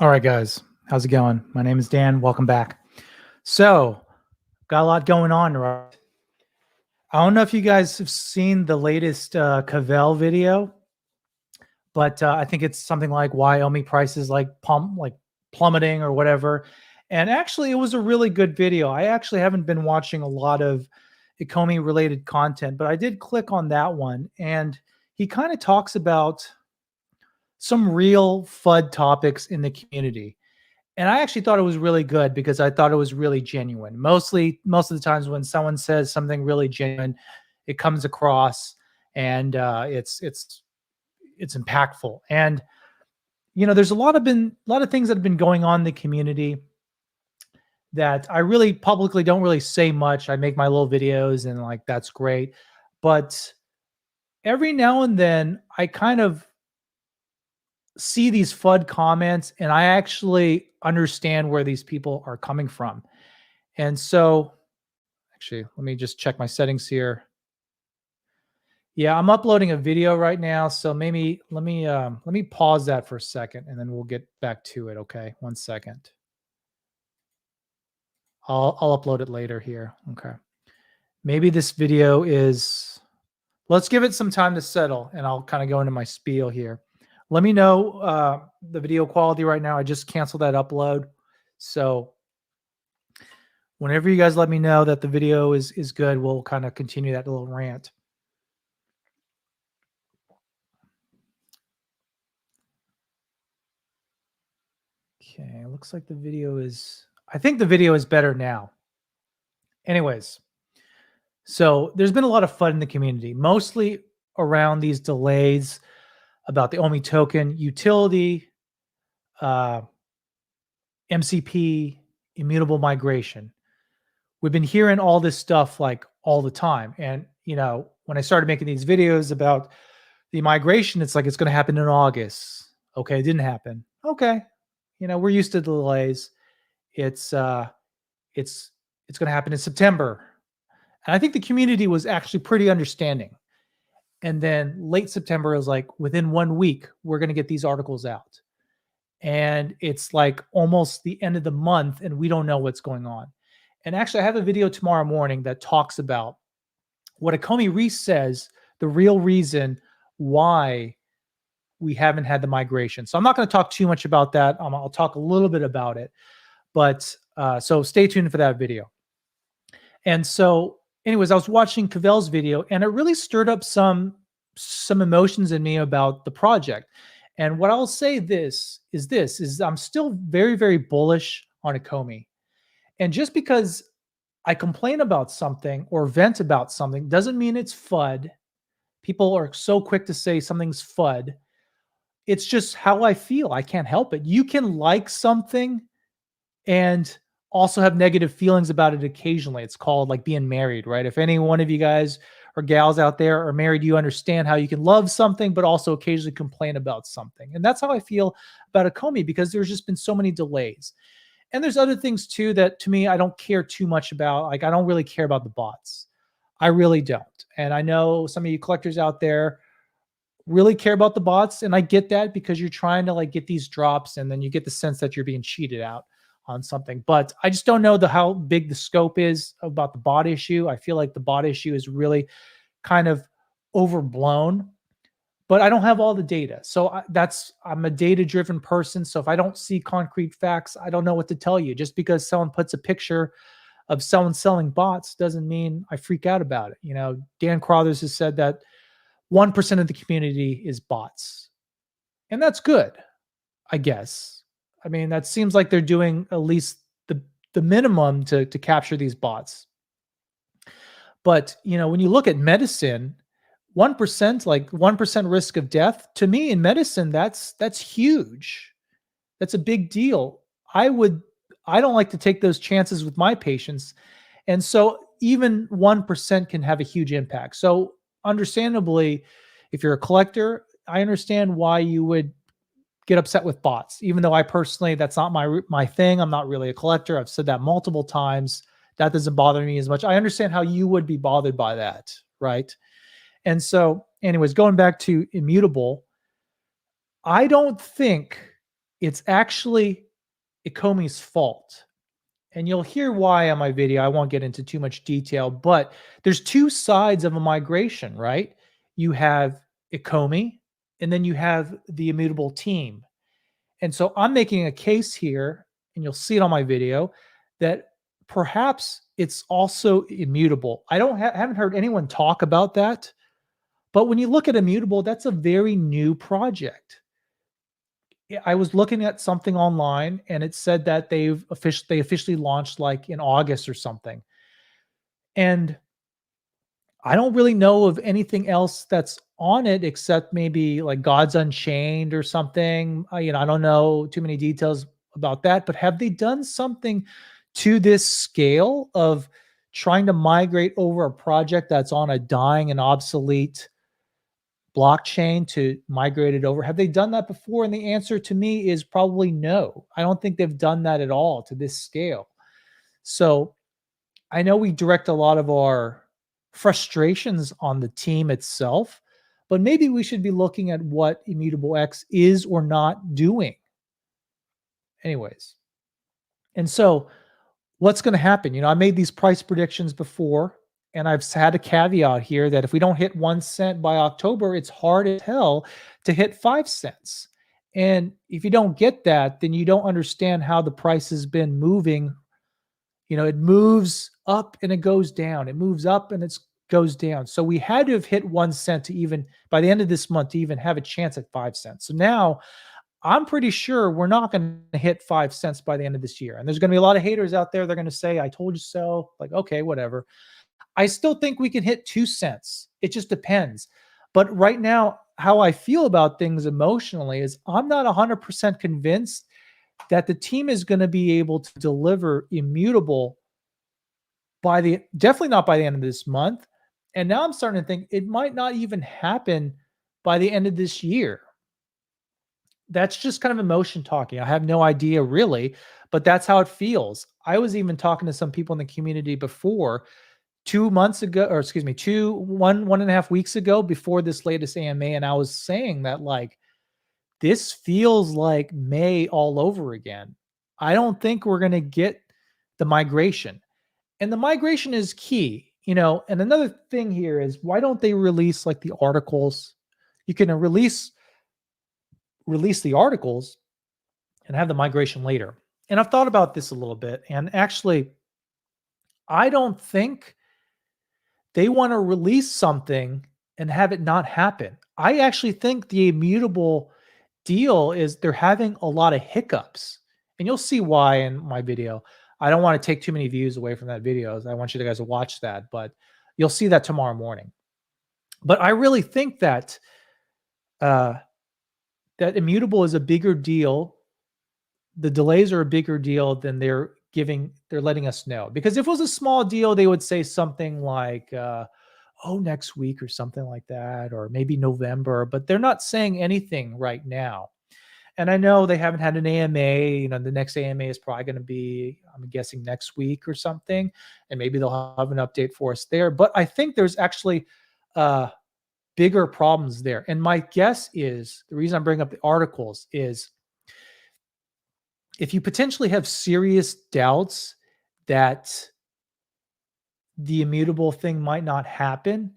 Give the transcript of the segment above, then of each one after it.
All right, guys, how's it going? My name is Dan. Welcome back. So, got a lot going on, right? I don't know if you guys have seen the latest Cavell video, but I think it's something like why Omi prices like plummeting or whatever. And actually, it was a really good video. I actually haven't been watching a lot of Ecomi related content, but I did click on that one, and he kind of talks about some real FUD topics in the community. And I actually thought it was really good because I thought it was really genuine. Most of the times when someone says something really genuine, it comes across and it's impactful. And there's a lot of things that have been going on in the community that I really publicly don't really say much. I make my little videos and like that's great, but every now and then I kind of see these FUD comments and I actually understand where these people are coming from. And so actually, let me just check my settings here. Yeah, I'm uploading a video right now, so maybe let me pause that for a second and then we'll get back to it, okay? 1 second. I'll upload it later here. Okay. Maybe this video is, let's give it some time to settle and I'll kind of go into my spiel here. Let me know the video quality right now. I just canceled that upload. So whenever you guys let me know that the video is good, we'll kind of continue that little rant. Okay, looks like the video is, I think the video is better now. Anyways, so there's been a lot of FUD in the community, mostly around these delays about the Omi token utility, MCP, immutable migration. We've been hearing all this stuff like all the time. And, when I started making these videos about the migration, it's like it's going to happen in August. Okay, it didn't happen. Okay, we're used to delays. It's going to happen in September. And I think the community was actually pretty understanding. And then late September is like within 1 week, we're going to get these articles out. And it's like almost the end of the month and we don't know what's going on. And actually, I have a video tomorrow morning that talks about what Ecomi Reese says, the real reason why we haven't had the migration. So I'm not going to talk too much about that. I'll talk a little bit about it. But so stay tuned for that video. And so anyways, I was watching Cavell's video and it really stirred up some emotions in me about the project. And what I'll say is I'm still very, very bullish on Ecomi. And just because I complain about something or vent about something doesn't mean it's FUD. People are so quick to say something's FUD. It's just how I feel. I can't help it. You can like something and also have negative feelings about it occasionally. It's called like being married, right? If any one of you guys or gals out there are married, you understand how you can love something, but also occasionally complain about something. And that's how I feel about Ecomi because there's just been so many delays. And there's other things too that to me, I don't care too much about. Like, I don't really care about the bots. I really don't. And I know some of you collectors out there really care about the bots. And I get that because you're trying to like get these drops and then you get the sense that you're being cheated out on something. But I just don't know how big the scope is about the bot issue. I feel like the bot issue is really kind of overblown. But I don't have all the data. So I'm a data-driven person. So if I don't see concrete facts, I don't know what to tell you. Just because someone puts a picture of someone selling bots doesn't mean I freak out about it. Dan Crothers has said that 1% of the community is bots. And that's good, I guess. I mean, that seems like they're doing at least the minimum to capture these bots. But, when you look at medicine, 1%, like 1% risk of death, to me in medicine, that's huge. That's a big deal. I don't like to take those chances with my patients. And so even 1% can have a huge impact. So understandably, if you're a collector, I understand why you would get upset with bots, even though I personally, that's not my thing. I'm not really a collector. I've said that multiple times. That doesn't bother me as much. I understand how you would be bothered by that, right? And so anyways, going back to immutable, I don't think it's actually Ecomi's fault. And you'll hear why on my video. I won't get into too much detail, but there's two sides of a migration, right? You have Ecomi, and then you have the immutable team. And so I'm making a case here, and you'll see it on my video, that perhaps it's also immutable. I don't haven't heard anyone talk about that, but when you look at immutable, that's a very new project. I was looking at something online, and it said that they officially launched like in August or something. And I don't really know of anything else that's on it except maybe like God's Unchained or something. I don't know too many details about that, but have they done something to this scale of trying to migrate over a project that's on a dying and obsolete blockchain to migrate it over? Have they done that before? And the answer to me is probably no. I don't think they've done that at all to this scale. So I know we direct a lot of our frustrations on the team itself, but maybe we should be looking at what Immutable X is or not doing. Anyways, and so what's going to happen? I made these price predictions before, and I've had a caveat here that if we don't hit 1 cent by October, it's hard as hell to hit 5 cents. And if you don't get that, then you don't understand how the price has been moving. It moves up and it goes down. It moves up and it goes down. So we had to have hit 1 cent to even by the end of this month to even have a chance at 5 cents. So now I'm pretty sure we're not going to hit 5 cents by the end of this year. And there's going to be a lot of haters out there. They're going to say, I told you so. Like, okay, whatever. I still think we can hit 2 cents. It just depends. But right now, how I feel about things emotionally is I'm not 100% convinced that the team is going to be able to deliver immutable definitely not by the end of this month. And now I'm starting to think it might not even happen by the end of this year. That's just kind of emotion talking. I have no idea really, but that's how it feels. I was even talking to some people in the community before 2 months ago, or excuse me, 1.5 weeks ago before this latest AMA. And I was saying that like, this feels like May all over again. I don't think we're going to get the migration. And the migration is key, And another thing here is why don't they release like the articles? You can release the articles and have the migration later. And I've thought about this a little bit. And actually, I don't think they want to release something and have it not happen. I actually think the immutable deal is they're having a lot of hiccups. And you'll see why in my video. I don't want to take too many views away from that video. I want you guys to watch that, but you'll see that tomorrow morning. But I really think that that immutable is a bigger deal. The delays are a bigger deal than they're letting us know. Because if it was a small deal, they would say something like, oh, next week or something like that, or maybe November, but they're not saying anything right now. And I know they haven't had an AMA. The next AMA is probably going to be, I'm guessing, next week or something. And maybe they'll have an update for us there. But I think there's actually bigger problems there. And my guess is the reason I'm bringing up the articles is if you potentially have serious doubts that the immutable thing might not happen,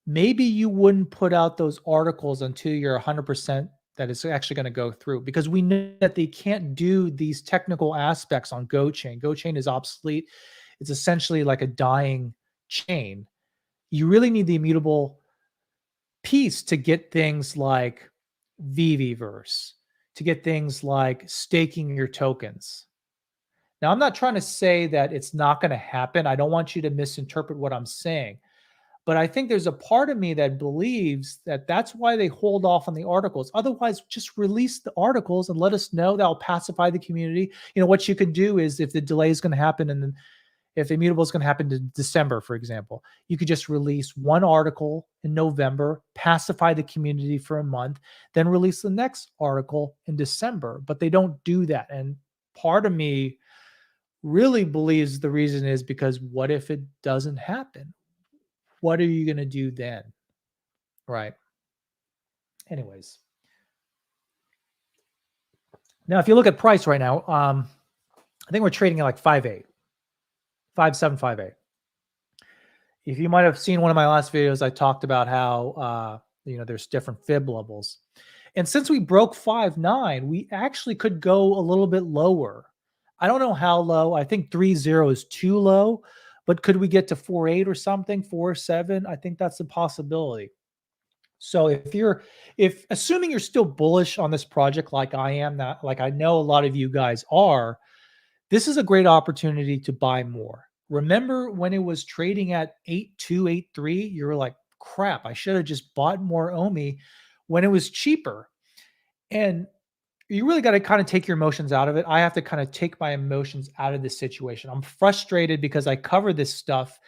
maybe you wouldn't put out those articles until you're 100% that it's actually going to go through, because we know that they can't do these technical aspects on GoChain. GoChain is obsolete. It's essentially like a dying chain. You really need the immutable piece to get things like Veveverse, to get things like staking your tokens. Now, I'm not trying to say that it's not going to happen. I don't want you to misinterpret what I'm saying. But I think there's a part of me that believes that that's why they hold off on the articles. Otherwise, just release the articles and let us know. That'll pacify the community. What you could do is if the delay is going to happen and then if immutable is going to happen in December, for example, you could just release one article in November, pacify the community for a month, then release the next article in December. But they don't do that. And part of me really believes the reason is because what if it doesn't happen? What are you going to do then? Right. Anyways. Now, if you look at price right now, I think we're trading at like 5.8, 5.758. If you might have seen one of my last videos, I talked about how there's different fib levels, and since we broke 5.9, we actually could go a little bit lower. I don't know how low. I think 3.0 is too low, but could we get to 4.8 or something? 4.7? I think that's a possibility. So if assuming you're still bullish on this project like I am, that like I know a lot of you guys are, this is a great opportunity to buy more. Remember when it was trading at 8.2, 8.3, you were like, crap, I should have just bought more Omi when it was cheaper. And you really got to kind of take your emotions out of it. I have to kind of take my emotions out of this situation. I'm frustrated because I cover this stuff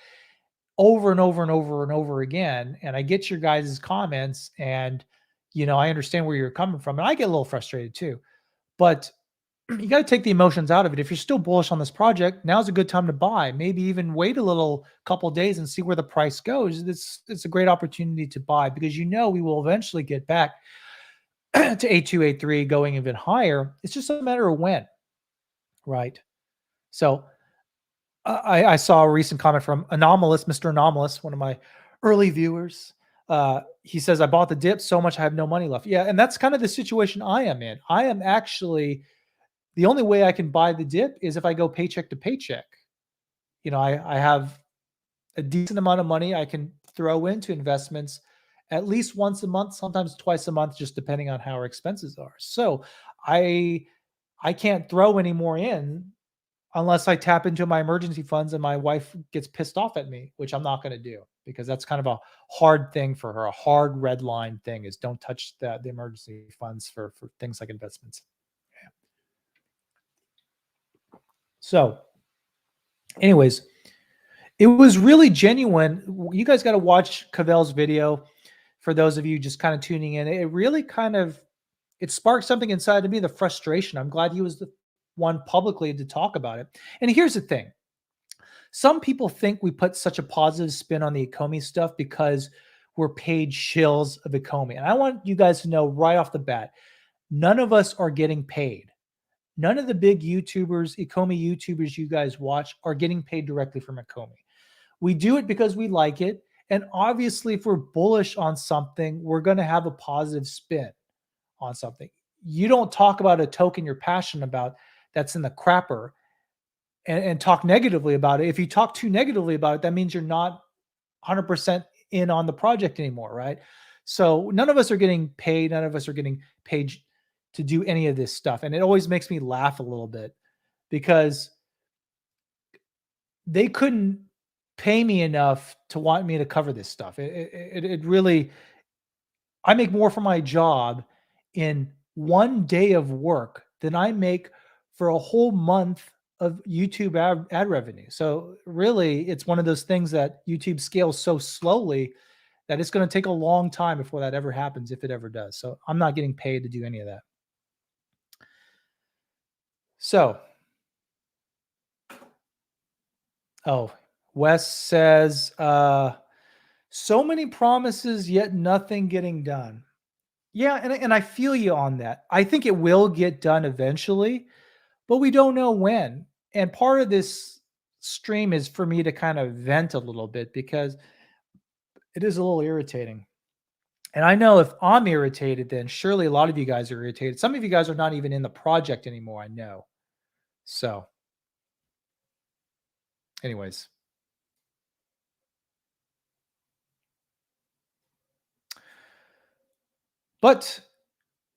over and over and over and over again. And I get your guys' comments, and I understand where you're coming from. And I get a little frustrated too. But you got to take the emotions out of it. If you're still bullish on this project, now's a good time to buy. Maybe even wait a little couple of days and see where the price goes. It's a great opportunity to buy, because we will eventually get back to 8.2, 8.3, going even higher. It's just a matter of when, right? So I saw a recent comment from Anomalous, Mr. Anomalous, one of my early viewers. He says, I bought the dip so much I have no money left. Yeah, and that's kind of the situation I am in. I am actually, the only way I can buy the dip is if I go paycheck to paycheck. I have a decent amount of money I can throw into investments at least once a month, sometimes twice a month, just depending on how our expenses are. So I can't throw any more in unless I tap into my emergency funds and my wife gets pissed off at me, which I'm not going to do, because that's kind of a hard thing for her. A hard red line thing is don't touch the emergency funds for things like investments. So, anyways, it was really genuine. You guys got to watch Cavell's video. For those of you just kind of tuning in, it really it sparked something inside of me, the frustration. I'm glad he was the one publicly to talk about it. And here's the thing. Some people think we put such a positive spin on the Ecomi stuff because we're paid shills of Ecomi. And I want you guys to know right off the bat, none of us are getting paid. None of the big YouTubers, Ecomi YouTubers you guys watch, are getting paid directly from Ecomi. We do it because we like it. And obviously, if we're bullish on something, we're going to have a positive spin on something. You don't talk about a token you're passionate about that's in the crapper and talk negatively about it. If you talk too negatively about it, that means you're not 100% in on the project anymore, right? So none of us are getting paid. None of us are getting paid to do any of this stuff. And it always makes me laugh a little bit, because they couldn't pay me enough to want me to cover this stuff. It really, I make more for my job in one day of work than I make for a whole month of YouTube ad revenue. So really, it's one of those things that YouTube scales so slowly that it's going to take a long time before that ever happens, if it ever does. So I'm not getting paid to do any of that. So, Wes says, so many promises, yet nothing getting done. Yeah, and I feel you on that. I think it will get done eventually, but we don't know when. And part of this stream is for me to kind of vent a little bit, because it is a little irritating. And I know if I'm irritated, then surely a lot of you guys are irritated. Some of you guys are not even in the project anymore, I know. So, anyways. But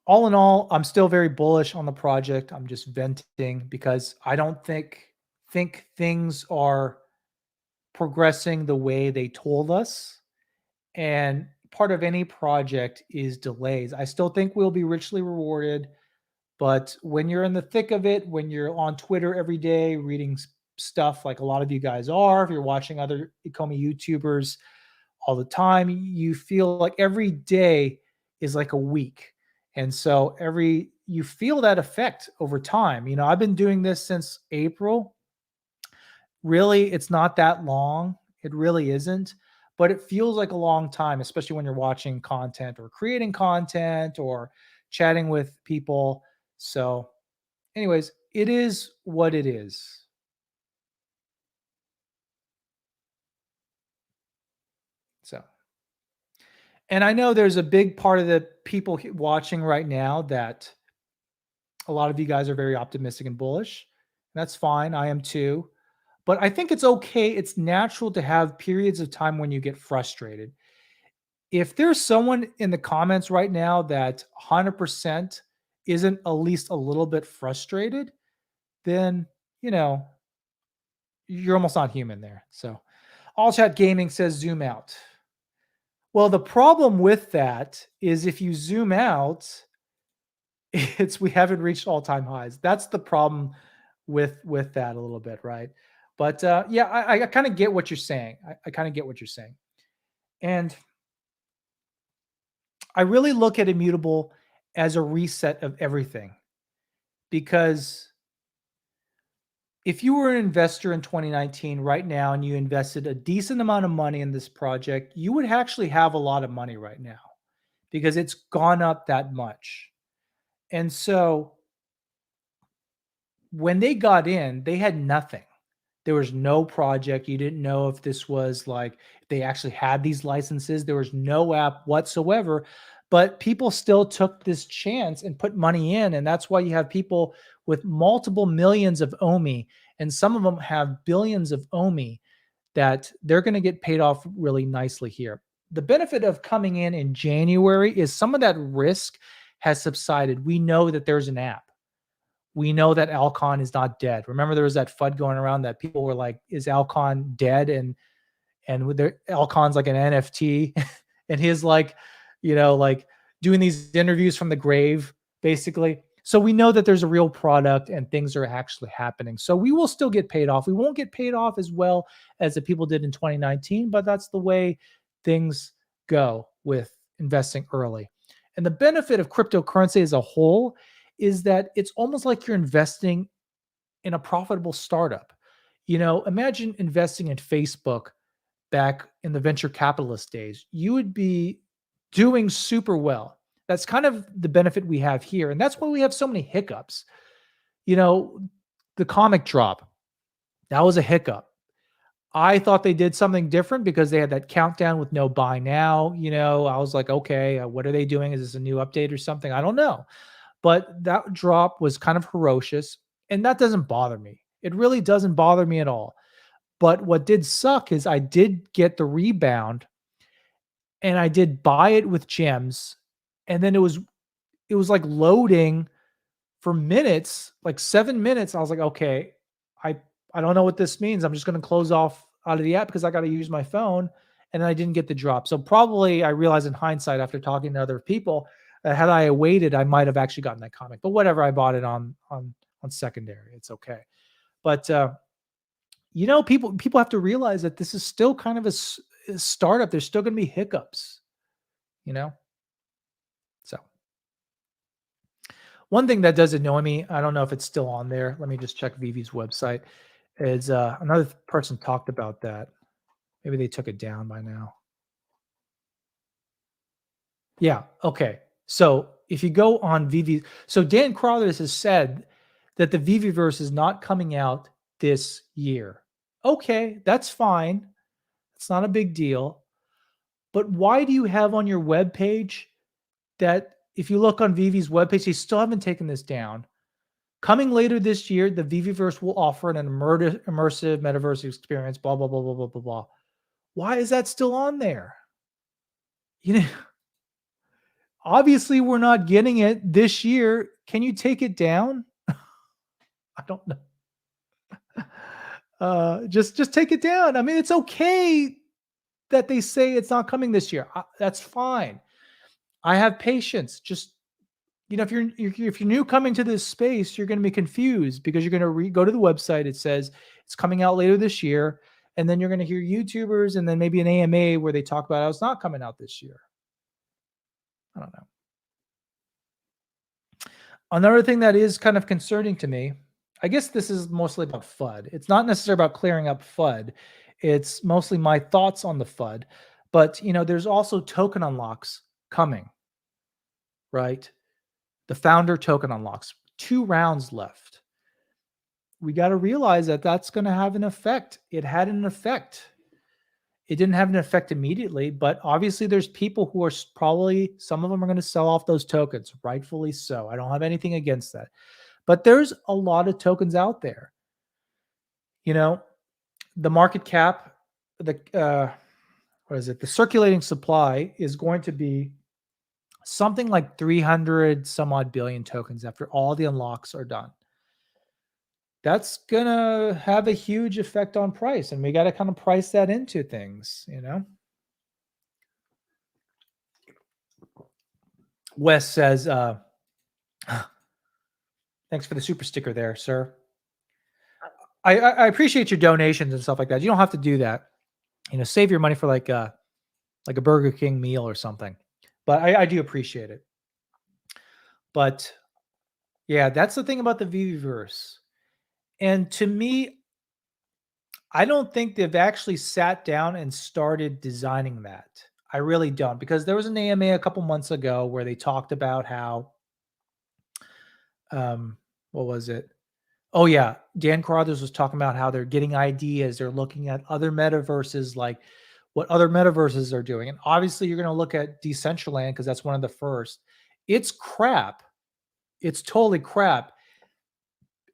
all in all, I'm still very bullish on the project. I'm just venting because I don't think things are progressing the way they told us. And part of any project is delays. I still think we'll be richly rewarded, but when you're in the thick of it, when you're on Twitter every day reading stuff like a lot of you guys are, if you're watching other Ecomi YouTubers all the time, you feel like every day is like a week. And so you feel that effect over time. I've been doing this since April. Really, it's not that long. It really isn't, but it feels like a long time, especially when you're watching content or creating content or chatting with people. So Anyways, it is what it is. So, and I know there's a big part of the people watching right now that a lot of you guys are very optimistic and bullish. That's fine. I am too. But I think it's okay. It's natural to have periods of time when you get frustrated. If there's someone in the comments right now that 100% isn't at least a little bit frustrated, then, you know, you're almost not human there. So, All Chat Gaming says zoom out. Well, the problem with that is if you zoom out, it's we haven't reached all-time highs. That's the problem with that a little bit, right? But yeah, I kind of get what you're saying. I kind of get what you're saying. And I really look at immutable as a reset of everything because if you were an investor in 2019 right now and you invested a decent amount of money in this project, you would actually have a lot of money right now because it's gone up that much. And so when they got in, they had nothing. There was no project. You didn't know if this was like, if they actually had these licenses. There was no app whatsoever. But people still took this chance and put money in. And that's why you have people with multiple millions of Omi, and some of them have billions of Omi that they're going to get paid off really nicely here. The benefit of coming in January is some of that risk has subsided. We know that there's an app. We know that Alcon is not dead. Remember, there was that FUD going around that people were like, "Is Alcon dead?" And with their Alcon's like an NFT, and he's like, like doing these interviews from the grave, basically. So we know that there's a real product and things are actually happening. So we will still get paid off. We won't get paid off as well as the people did in 2019, but that's the way things go with investing early. And the benefit of cryptocurrency as a whole is that it's almost like you're investing in a profitable startup. Imagine investing in Facebook back in the venture capitalist days. You would be doing super well. That's kind of the benefit we have here. And that's why we have so many hiccups. You know, the comic drop, that was a hiccup. I thought they did something different because they had that countdown with no buy now. I was like, okay, what are they doing? Is this a new update or something? I don't know. But that drop was kind of ferocious, and that doesn't bother me. It really doesn't bother me at all. But what did suck is I did get the rebound and I did buy it with gems, and then it was like loading for minutes, like 7 minutes. I was like, okay, I I don't know what this means. I'm just going to close off out of the app because I got to use my phone. And then I didn't get the drop. So probably I realized in hindsight after talking to other people that had I waited, I might have actually gotten that comic. But whatever, I bought it on secondary. It's okay. But people have to realize that this is still kind of a startup. There's still going to be hiccups. You know. So one thing that does annoy me, I don't know if it's still on there. Let me just check Vivi's website. Is another person talked about that. Maybe they took it down by now. Yeah. Okay. So if you go on VV, so Dan Crothers has said that the VVverse is not coming out this year. Okay, that's fine. It's not a big deal. But why do you have on your web page that if you look on Vivi's webpage, they still haven't taken this down? Coming later this year, the VVverse will offer an immersive metaverse experience, blah, blah, blah, blah, blah, blah, blah. Why is that still on there? You know, obviously we're not getting it this year. Can you take it down? I don't know. Just take it down. I mean, it's okay that they say it's not coming this year. That's fine. I have patience. Just if you're new coming to this space, you're going to be confused because you're going to go to the website. It says it's coming out later this year, and then you're going to hear YouTubers and then maybe an AMA where they talk about how it's not coming out this year. I don't know. Another thing that is kind of concerning to me, I guess this is mostly about FUD. It's not necessarily about clearing up FUD. It's mostly my thoughts on the FUD. But, there's also token unlocks coming, right? The founder token unlocks. 2 rounds left. We got to realize that that's going to have an effect. It had an effect. It didn't have an effect immediately, but obviously there's people who are probably, some of them are going to sell off those tokens, rightfully so. I don't have anything against that. But there's a lot of tokens out there. You know, the market cap, the what is it? The circulating supply is going to be something like 300 some odd billion tokens after all the unlocks are done. That's gonna have a huge effect on price, and we got to kind of price that into things, you know. Wes says, thanks for the super sticker there, sir. I appreciate your donations and stuff like that. You don't have to do that. You know, save your money for like a Burger King meal or something. But I do appreciate it. But yeah, that's the thing about the Viviverse. And to me, I don't think they've actually sat down and started designing that. I really don't, because there was an AMA a couple months ago where they talked about how, what was it? Oh yeah, Dan Carruthers was talking about how they're getting ideas. They're looking at other metaverses, like what other metaverses are doing. And obviously, you're going to look at Decentraland because that's one of the first. It's crap. It's totally crap.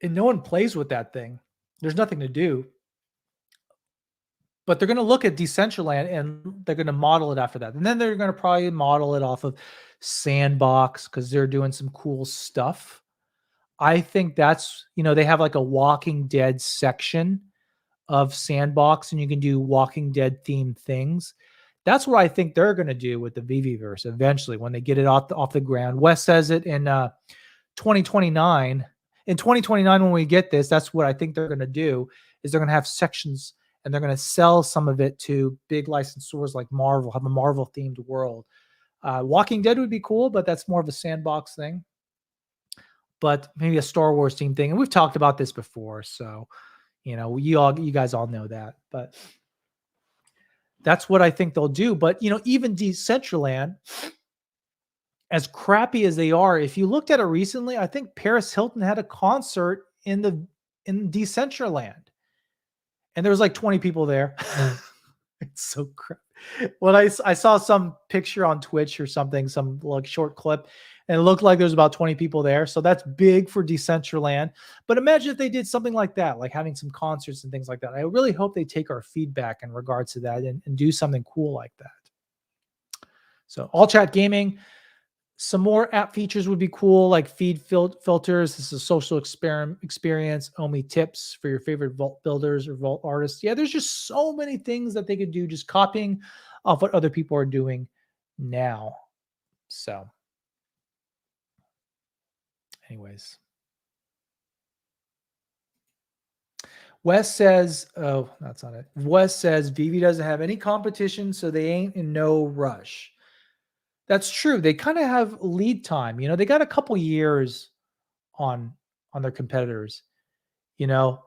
And no one plays with that thing. There's nothing to do. But they're going to look at Decentraland and they're going to model it after that. And then they're going to probably model it off of Sandbox because they're doing some cool stuff. I think that's, you know, they have like a Walking Dead section of Sandbox and you can do Walking Dead themed things. That's what I think they're going to do with the Viviverse eventually when they get it off the ground. Wes says it in 2029. In 2029, when we get this, that's what I think they're going to do is they're going to have sections and they're going to sell some of it to big licensors like Marvel, have a Marvel themed world. Walking Dead would be cool, but that's more of a Sandbox thing. But maybe a Star Wars themed thing. And we've talked about this before. So, you know, you guys all know that. But that's what I think they'll do. But, you know, even Decentraland, as crappy as they are, if you looked at it recently, I think Paris Hilton had a concert in Decentraland. And there was like 20 people there. It's so crap. When I saw some picture on Twitch or something, some like short clip, and it looked like there's about 20 people there. So that's big for Decentraland. But imagine if they did something like that, like having some concerts and things like that. I really hope they take our feedback in regards to that and do something cool like that. So all chat gaming, some more app features would be cool, like feed filters. This is a social experience. Omi tips for your favorite vault builders or vault artists. Yeah, there's just so many things that they could do, just copying off what other people are doing now. So, anyways. Wes says, oh, that's not it. Wes says, Vivi doesn't have any competition, so they ain't in no rush. That's true. They kind of have lead time. You know, they got a couple years on their competitors. You know,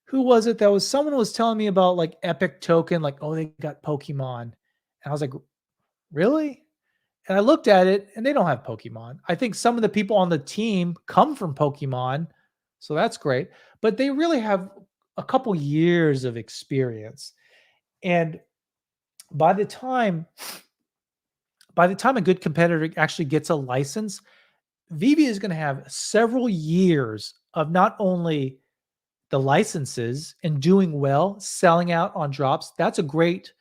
who was it that was someone was telling me about like Epic Token, like, oh, they got Pokemon. And I was like, really? And I looked at it and they don't have Pokemon. I think some of the people on the team come from Pokemon. So that's great. But they really have a couple years of experience. And by the time a good competitor actually gets a license, Vivi is going to have several years of not only the licenses and doing well, selling out on drops. That's a great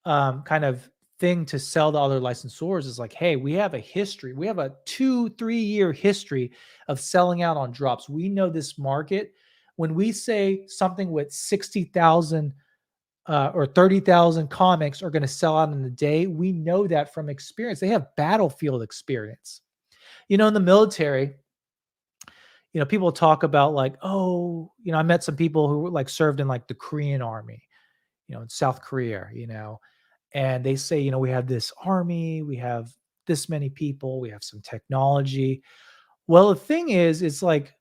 kind of thing to sell to other licensors is like, hey, we have a history. We have a 2-3 year history of selling out on drops. We know this market. When we say something with 60,000 or 30,000 comics are going to sell out in a day, we know that from experience. They have battlefield experience. You know, in the military, you know, people talk about like, oh, you know, I met some people who like served in like the Korean army, you know, in South Korea, you know, and they say, you know, we have this army, we have this many people, we have some technology. Well, the thing is, it's like,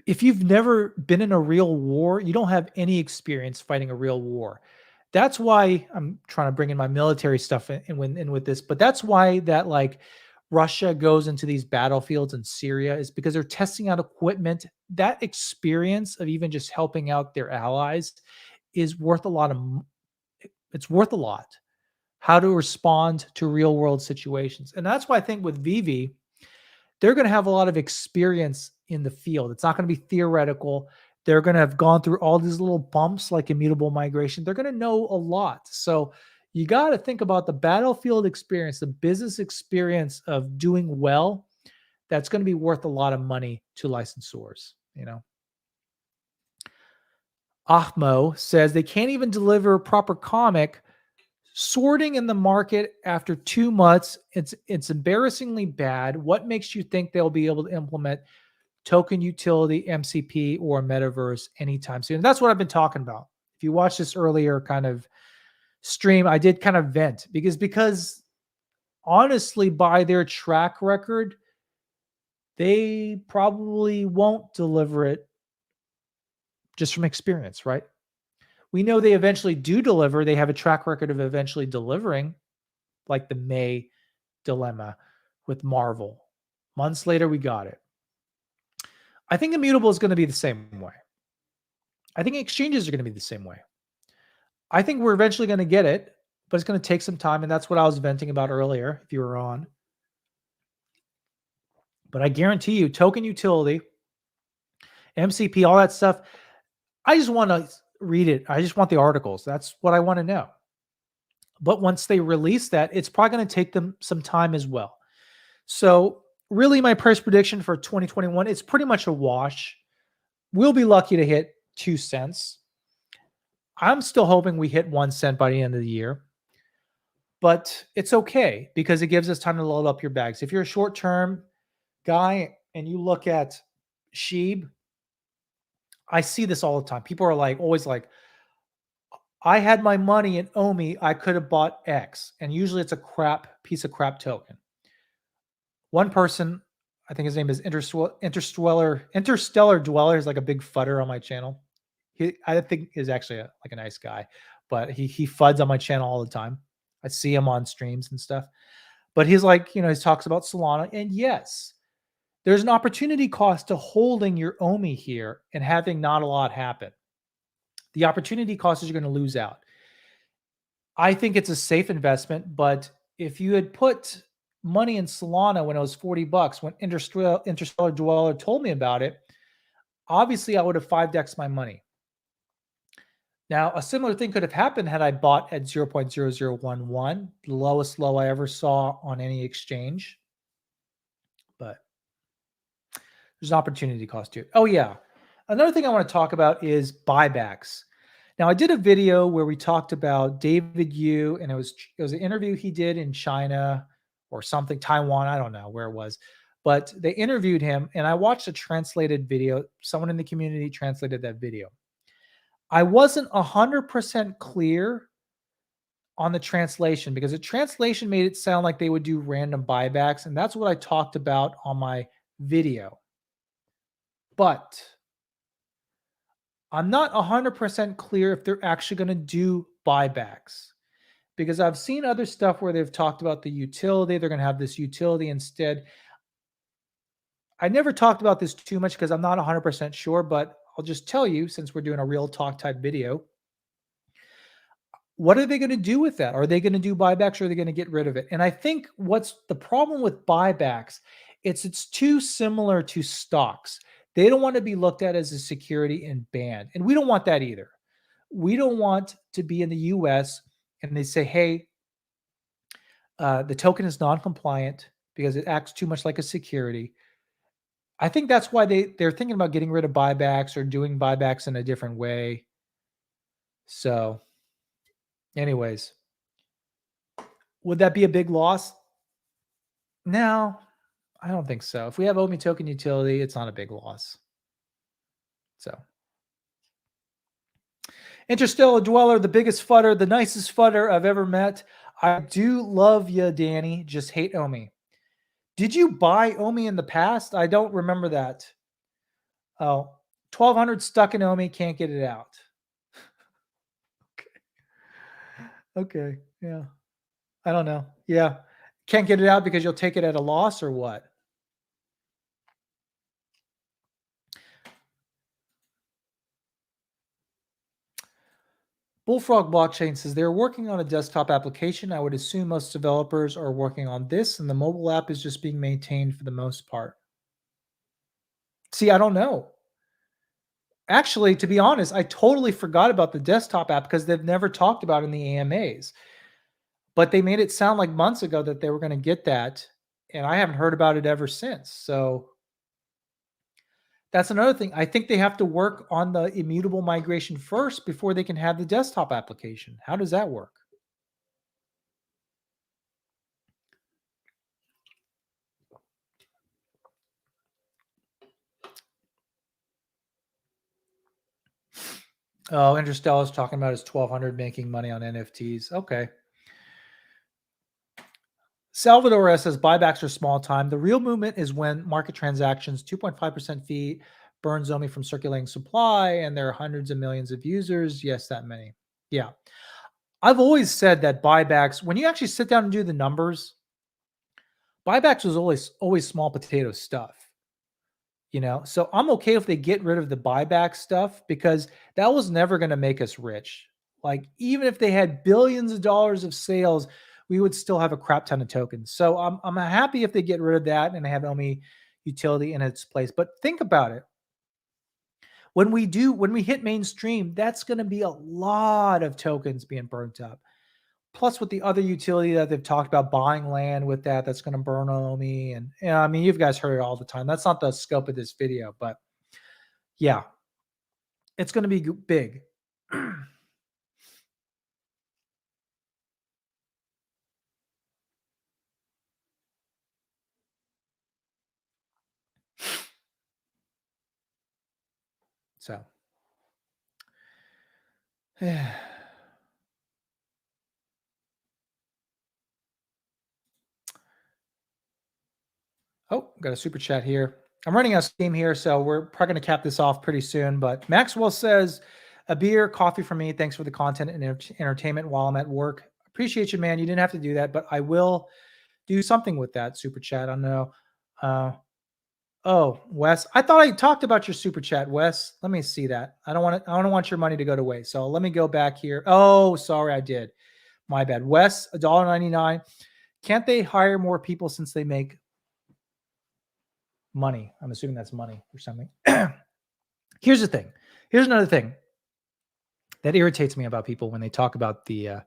if you've never been in a real war, you don't have any experience fighting a real war. That's why I'm trying to bring in my military stuff in with this, but that's why that like Russia goes into these battlefields in Syria is because they're testing out equipment. That experience of even just helping out their allies is worth a lot of it's worth a lot. How to respond to real world situations. And that's why I think with veve, they're going to have a lot of experience in the field. It's not going to be theoretical. They're going to have gone through all these little bumps like immutable migration. They're going to know a lot. So you got to think about the battlefield experience, the business experience of doing well. That's going to be worth a lot of money to licensors, you know. Ahmo says they can't even deliver proper comic sorting in the market after 2 months. It's embarrassingly bad. What makes you think they'll be able to implement token utility, MCP, or metaverse anytime soon? And that's what I've been talking about. If you watched this earlier kind of stream, I did kind of vent because honestly, by their track record, they probably won't deliver it just from experience, right? We know they eventually do deliver. They have a track record of eventually delivering, like the May dilemma with Marvel. Months later, we got it. I think immutable is going to be the same way. I think exchanges are going to be the same way. I think we're eventually going to get it, but it's going to take some time. And that's what I was venting about earlier, if you were on. But I guarantee you, token utility, MCP, all that stuff, I just want to read it. I just want the articles. That's what I want to know. But once they release that, it's probably going to take them some time as well. So really my price prediction for 2021, it's pretty much a wash. We'll be lucky to hit 2 cents. I'm still hoping we hit 1 cent by the end of the year. But it's okay because it gives us time to load up your bags. If you're a short-term guy and you look at Sheeb, I see this all the time. People are like, always like, I had my money in Omi, I could have bought X. And usually it's a piece of crap token. One person, I think his name is Interstellar Dweller, is like a big fudder on my channel. I think is actually like a nice guy, but he fuds on my channel all the time. I see him on streams and stuff. But he's like, he talks about Solana. And yes, there's an opportunity cost to holding your Omi here and having not a lot happen. The opportunity cost is you're going to lose out. I think it's a safe investment, but if you had put money in Solana when it was $40, when Interstellar Dweller told me about it, obviously I would have 5x my money. Now, a similar thing could have happened had I bought at 0.0011, the lowest low I ever saw on any exchange. But there's an opportunity cost to it. Oh, yeah. Another thing I want to talk about is buybacks. Now, I did a video where we talked about David Yu, and it was an interview he did in China or something, Taiwan, I don't know where it was. But they interviewed him, and I watched a translated video. Someone in the community translated that video. I wasn't 100% clear on the translation because the translation made it sound like they would do random buybacks, and that's what I talked about on my video. But I'm not 100% clear if they're actually going to do buybacks because I've seen other stuff where they've talked about the utility. They're going to have this utility instead. I never talked about this too much because I'm not 100% sure, but I'll just tell you, since we're doing a real talk type video, what are they going to do with that? Are they going to do buybacks or are they going to get rid of it? And I think what's the problem with buybacks, it's too similar to stocks. They don't want to be looked at as a security and banned. And we don't want that either. We don't want to be in the US and they say, hey, the token is non-compliant because it acts too much like a security. I think that's why they're thinking about getting rid of buybacks or doing buybacks in a different way. So anyways, would that be a big loss? No, I don't think so. If we have Omi token utility, it's not a big loss. So Interstellar Dweller, the biggest fudder, the nicest fudder I've ever met. I do love you, Danny. Just hate Omi. Did you buy Omi in the past? I don't remember that. Oh, 1,200 stuck in Omi, can't get it out. Okay. Yeah. I don't know. Yeah. Can't get it out because you'll take it at a loss or what? Bullfrog Blockchain says they're working on a desktop application. I would assume most developers are working on this, and the mobile app is just being maintained for the most part. See, I don't know. Actually, to be honest, I totally forgot about the desktop app because they've never talked about it in the AMAs. But they made it sound like months ago that they were going to get that, and I haven't heard about it ever since. So that's another thing. I think they have to work on the immutable migration first before they can have the desktop application. How does that work? Oh, Interstellar is talking about his 1,200 making money on NFTs. Okay. Salvador S says buybacks are small time. The real movement is when market transactions, 2.5% fee, burns Omi from circulating supply, and there are hundreds of millions of users. Yes, that many. Yeah. I've always said that buybacks, when you actually sit down and do the numbers, buybacks was always small potato stuff. So I'm okay if they get rid of the buyback stuff because that was never going to make us rich. Like, even if they had billions of dollars of sales, we would still have a crap ton of tokens. So I'm happy if they get rid of that and have Omi utility in its place. But think about it. When we hit mainstream, that's going to be a lot of tokens being burnt up. Plus, with the other utility that they've talked about, buying land with that's going to burn Omi. And I mean, you guys heard it all the time. That's not the scope of this video, but yeah, it's going to be big. So, oh, got a super chat here. I'm running out of steam here, so we're probably going to cap this off pretty soon. But Maxwell says, a beer, coffee for me. Thanks for the content and entertainment while I'm at work. Appreciate you, man. You didn't have to do that, but I will do something with that super chat. I don't know. Oh, Wes, I thought I talked about your super chat, Wes. Let me see that. I don't want your money to go to waste. So let me go back here. Oh, sorry, I did. My bad. Wes, $1.99. Can't they hire more people since they make money? I'm assuming that's money or something. Here's the thing. Here's another thing that irritates me about people when they talk about the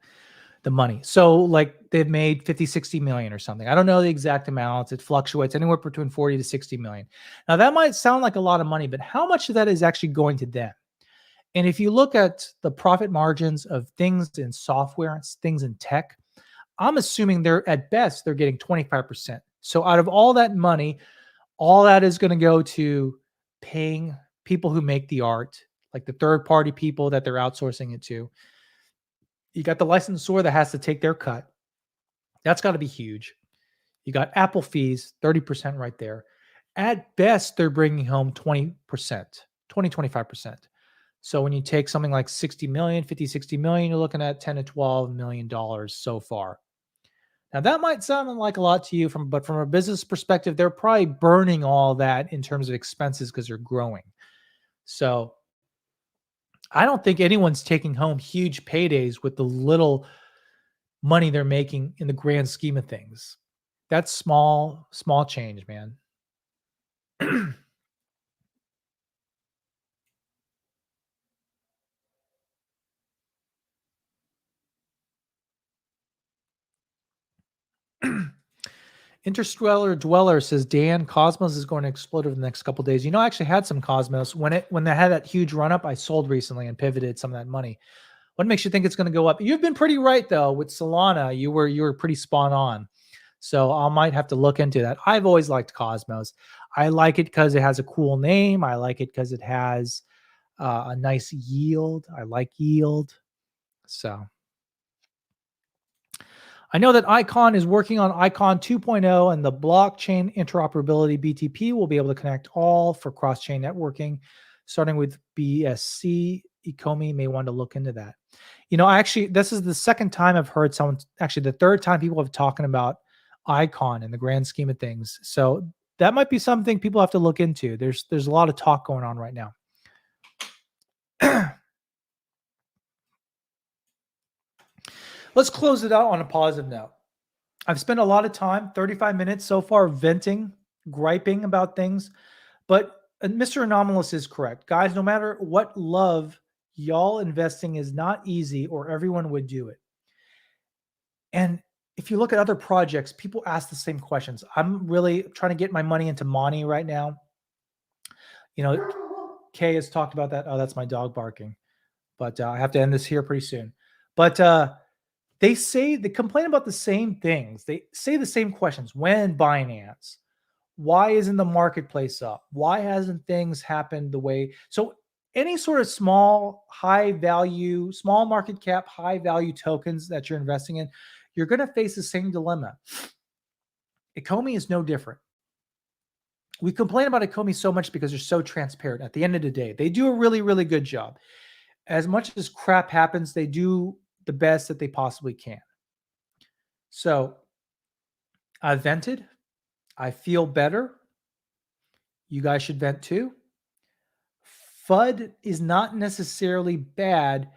money. So like they've made 50, 60 million or something. I don't know the exact amounts. It fluctuates anywhere between 40 to 60 million. Now that might sound like a lot of money, but how much of that is actually going to them? And if you look at the profit margins of things in software, things in tech, I'm assuming they're at best, they're getting 25%. So out of all that money, all that is going to go to paying people who make the art, like the third party people that they're outsourcing it to. You got the licensor that has to take their cut. That's got to be huge. You got Apple fees, 30% right there. At best, they're bringing home 20%, 25%. So when you take something like 60 million, 50, 60 million, you're looking at 10 to 12 million dollars so far. Now that might sound like a lot to you, but from a business perspective, they're probably burning all that in terms of expenses because they're growing. So I don't think anyone's taking home huge paydays with the little money they're making in the grand scheme of things. That's small change, man. Interstellar Dweller says, Dan, Cosmos is going to explode over the next couple of days. I actually had some Cosmos when they had that huge run up. I sold recently and pivoted some of that money. What makes you think it's going to go up? You've been pretty right though with Solana. You were pretty spot on. So I might have to look into that. I've always liked Cosmos. I like it because it has a cool name. I like it because it has a nice yield. I like yield. So I know that Icon is working on Icon 2.0, and the blockchain interoperability BTP will be able to connect all for cross-chain networking, starting with BSC. Ecomi may want to look into that. Actually, this is the second time I've heard someone, actually the third time people have talking about icon in the grand scheme of things. So that might be something people have to look into. There's a lot of talk going on right now. Let's close it out on a positive note. I've spent a lot of time, 35 minutes so far, venting, griping about things. But Mr. Anomalous is correct. Guys, no matter what love, y'all investing is not easy or everyone would do it. And if you look at other projects, people ask the same questions. I'm really trying to get my money into Money right now. You know, Kay has talked about that. Oh, that's my dog barking. But I have to end this here pretty soon. But they complain about the same things. They say the same questions. When Binance? Why isn't the marketplace up? Why hasn't things happened the way? So any sort of small, high value, small market cap, high value tokens that you're investing in, you're going to face the same dilemma. Ecomi is no different. We complain about Ecomi so much because they're so transparent. At the end of the day, they do a really, really good job. As much as crap happens, they do the best that they possibly can. So I vented. I feel better. You guys should vent too. FUD is not necessarily bad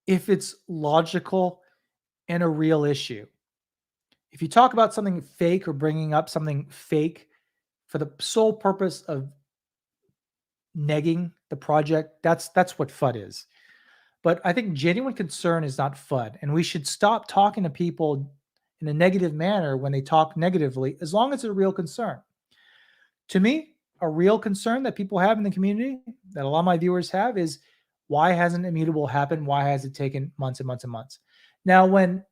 if it's logical and a real issue. If you talk about something fake or bringing up something fake for the sole purpose of negging the project, that's what FUD is. But I think genuine concern is not FUD, and we should stop talking to people in a negative manner when they talk negatively, as long as it's a real concern. To me, a real concern that people have in the community, that a lot of my viewers have, is why hasn't Immutable happened? Why has it taken months and months and months? Now, when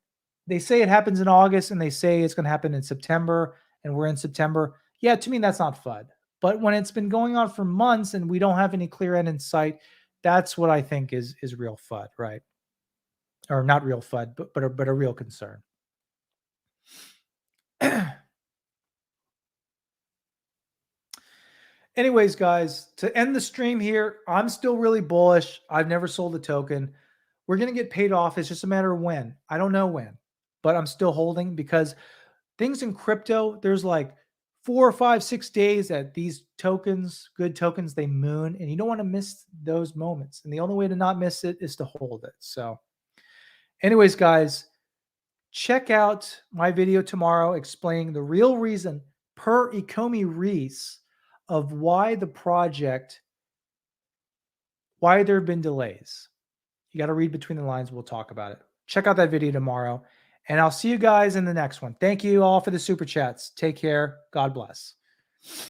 they say it happens in August and they say it's going to happen in September and we're in September, yeah, to me, that's not FUD. But when it's been going on for months and we don't have any clear end in sight, that's what I think is real FUD, right? Or not real FUD, but a real concern. Anyways, guys, to end the stream here, I'm still really bullish. I've never sold a token. We're going to get paid off. It's just a matter of when. I don't know when, but I'm still holding because things in crypto, there's like 4 or 5, 6 days that these tokens, good tokens, they moon, and you don't want to miss those moments. And the only way to not miss it is to hold it. So anyways, guys, check out my video tomorrow explaining the real reason per Ecomi Reese of why there have been delays. You got to read between the lines. We'll talk about it. Check out that video tomorrow, and I'll see you guys in the next one. Thank you all for the super chats. Take care. God bless.